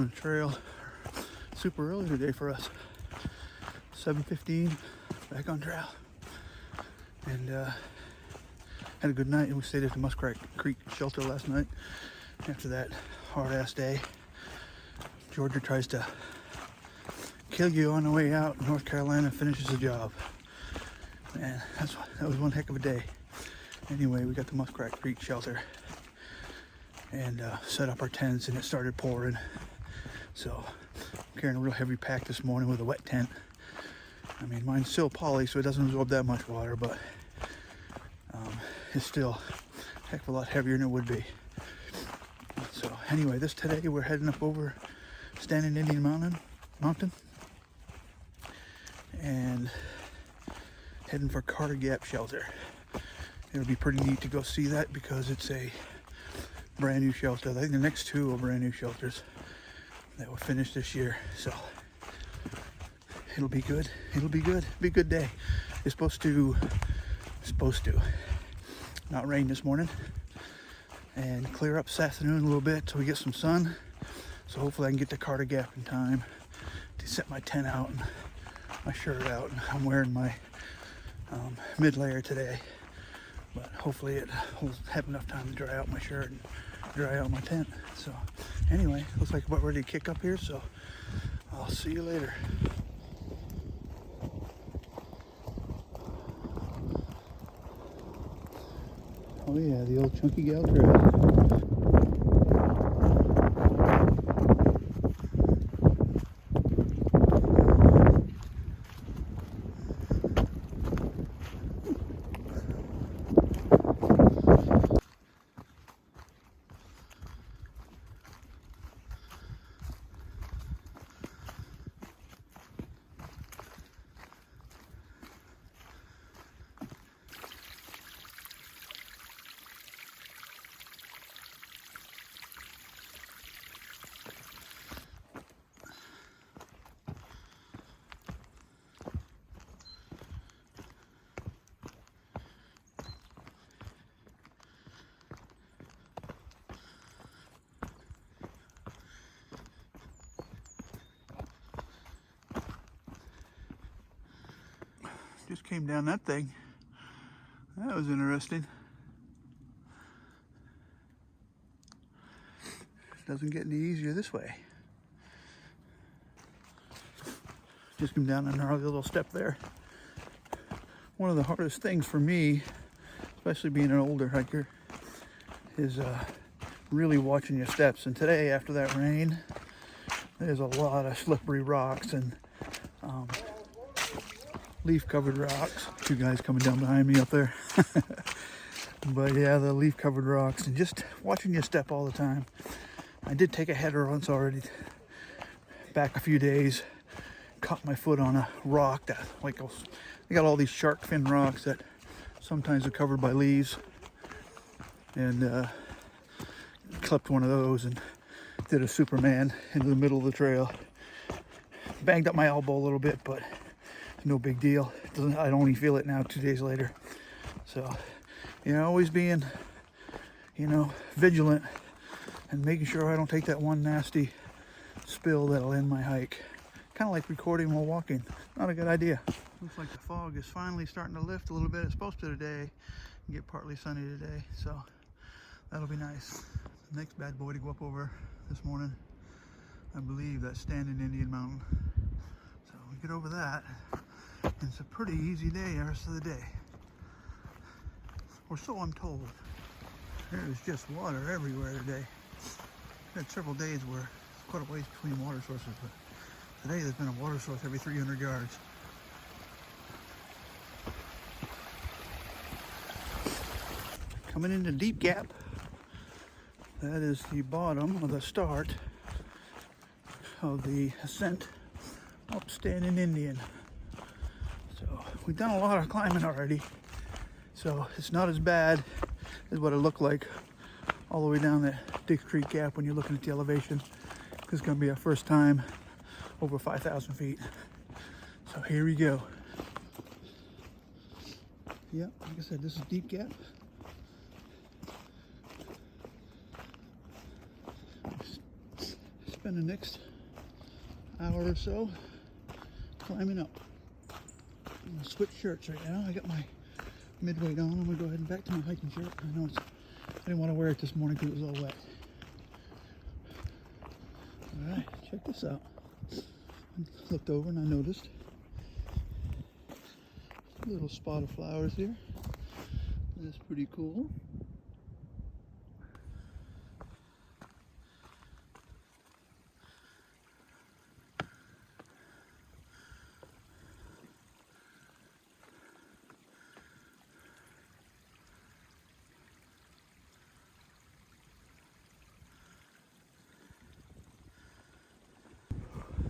on the trail super early today for us. 7:15, back on trail. And had a good night. We stayed at the Muskrat Creek shelter last night after that hard-ass day. Georgia tries to kill you on the way out. North Carolina finishes the job. Man, that was one heck of a day. Anyway, we got the Muskrat Creek shelter and set up our tents, and it started pouring. So I'm carrying a real heavy pack this morning with a wet tent. I mean, mine's still poly, so it doesn't absorb that much water, but it's still a heck of a lot heavier than it would be. So anyway, today we're heading up over Standing Indian Mountain and heading for Carter Gap Shelter. It'll be pretty neat to go see that because it's a brand new shelter. I think the next two are brand new shelters that were finished this year. So it'll be good. It'll be good. Be a good day. It's supposed to not rain this morning and clear up this afternoon a little bit so we get some sun. So hopefully I can get to Carter Gap in time to set my tent out and my shirt out. And I'm wearing my mid layer today, but hopefully it will have enough time to dry out my shirt and dry out my tent. So anyway, looks like we're ready to kick up here, so I'll see you later. Oh yeah, the old Chunky Gal Trail. Just came down that thing. That was interesting. Doesn't get any easier this way. Just came down a gnarly little step there. One of the hardest things for me, especially being an older hiker, is really watching your steps. And today, after that rain, there's a lot of slippery rocks and leaf-covered rocks. Two guys coming down behind me up there. But yeah, the leaf-covered rocks, and just watching your step all the time. I did take a header once already back a few days. Caught my foot on a rock that, like, they got all these shark fin rocks that sometimes are covered by leaves, and clipped one of those and did a Superman into the middle of the trail. Banged up my elbow a little bit, but no big deal. I don't even feel it now 2 days later. So, always being, vigilant and making sure I don't take that one nasty spill that'll end my hike. Kind of like recording while walking. Not a good idea. Looks like the fog is finally starting to lift a little bit. It's supposed to today. Get partly sunny today, so that'll be nice. The next bad boy to go up over this morning, I believe that's Standing Indian Mountain. So we get over that. And it's a pretty easy day the rest of the day. Or so I'm told. There's just water everywhere today. We had several days where it's quite a ways between water sources, but today there's been a water source every 300 yards. Coming into Deep Gap. That is the bottom of the start of the ascent up Standing Indian. So we've done a lot of climbing already, so it's not as bad as what it looked like all the way down that Dix Creek Gap when you're looking at the elevation. This is going to be our first time over 5,000 feet. So here we go. Yep, like I said, this is Deep Gap. spend the next hour or so climbing up. I'm gonna switch shirts right now. I got my mid-weight on. I'm gonna go ahead and back to my hiking shirt. I know I didn't want to wear it this morning because it was all wet. All right, check this out. I looked over and I noticed a little spot of flowers here. That's pretty cool.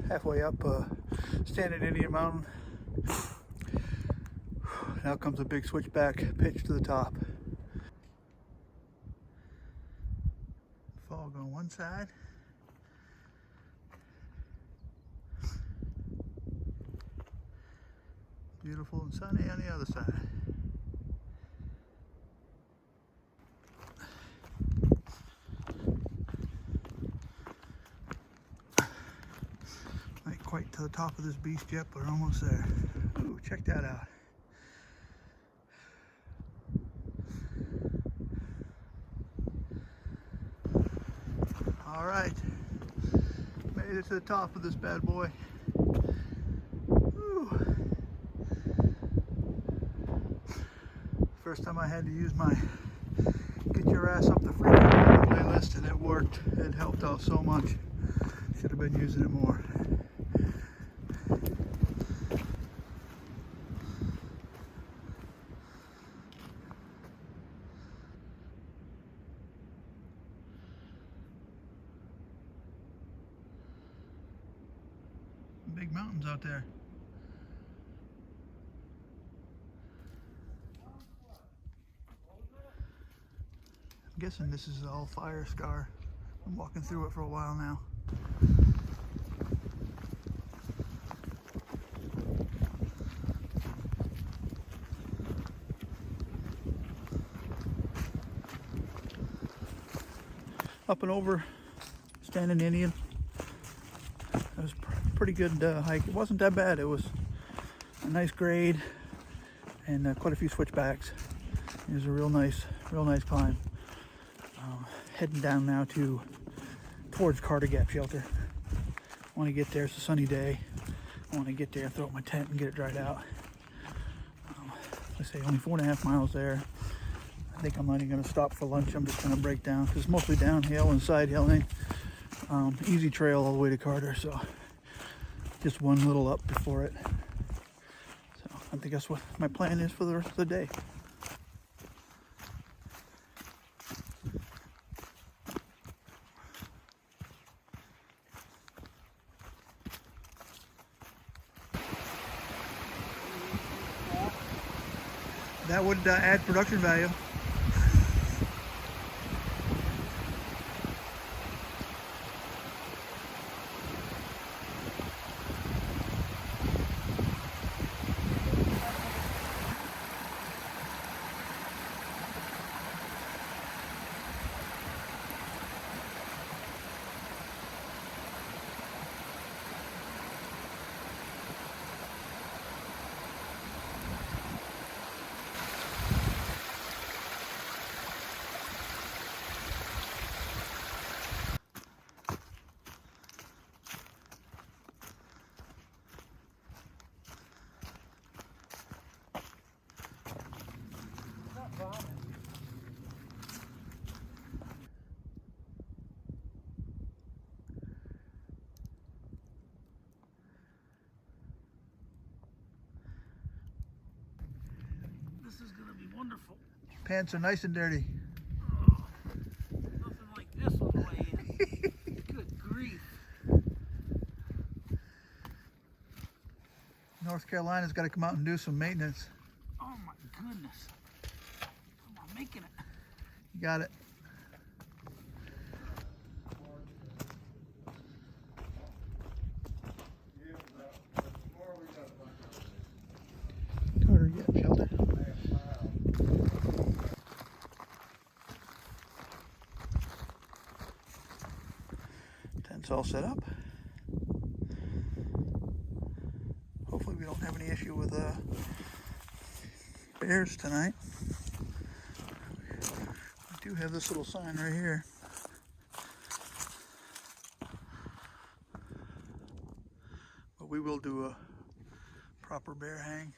Halfway up Standing Indian Mountain. Now comes a big switchback pitch to the top. Fog on one side. Beautiful and sunny on the other side. Not quite to the top of this beast yet, but we're almost there. Ooh, check that out. All right, made it to the top of this bad boy. Whew. First time I had to use my Get Your Ass Up the Freeway playlist, and it worked. It helped out so much. Should have been using it more. Big mountains out there. I'm guessing this is all fire scar. I'm walking through it for a while now. Up and over Standing Indian. It was pretty good hike. It wasn't that bad. It was a nice grade and quite a few switchbacks. It was a real nice climb. Heading down now towards Carter Gap Shelter. I want to get there. It's a sunny day. I want to get there, throw up my tent, and get it dried out. Let's say only 4.5 miles there. I think I'm not even going to stop for lunch. I'm just going to break down because it's mostly downhill and side hilling. Easy trail all the way to Carter, so just one little up before it. So I think that's what my plan is for the rest of the day. That would add production value. This is going to be wonderful. Pants are nice and dirty. Oh, nothing like this on the way in. Good grief. North Carolina's got to come out and do some maintenance. Oh my goodness. I'm making it. You got it. Carter Gap Shelter. It's all set up. Hopefully we don't have any issue with bears tonight. We do have this little sign right here. But we will do a proper bear hang.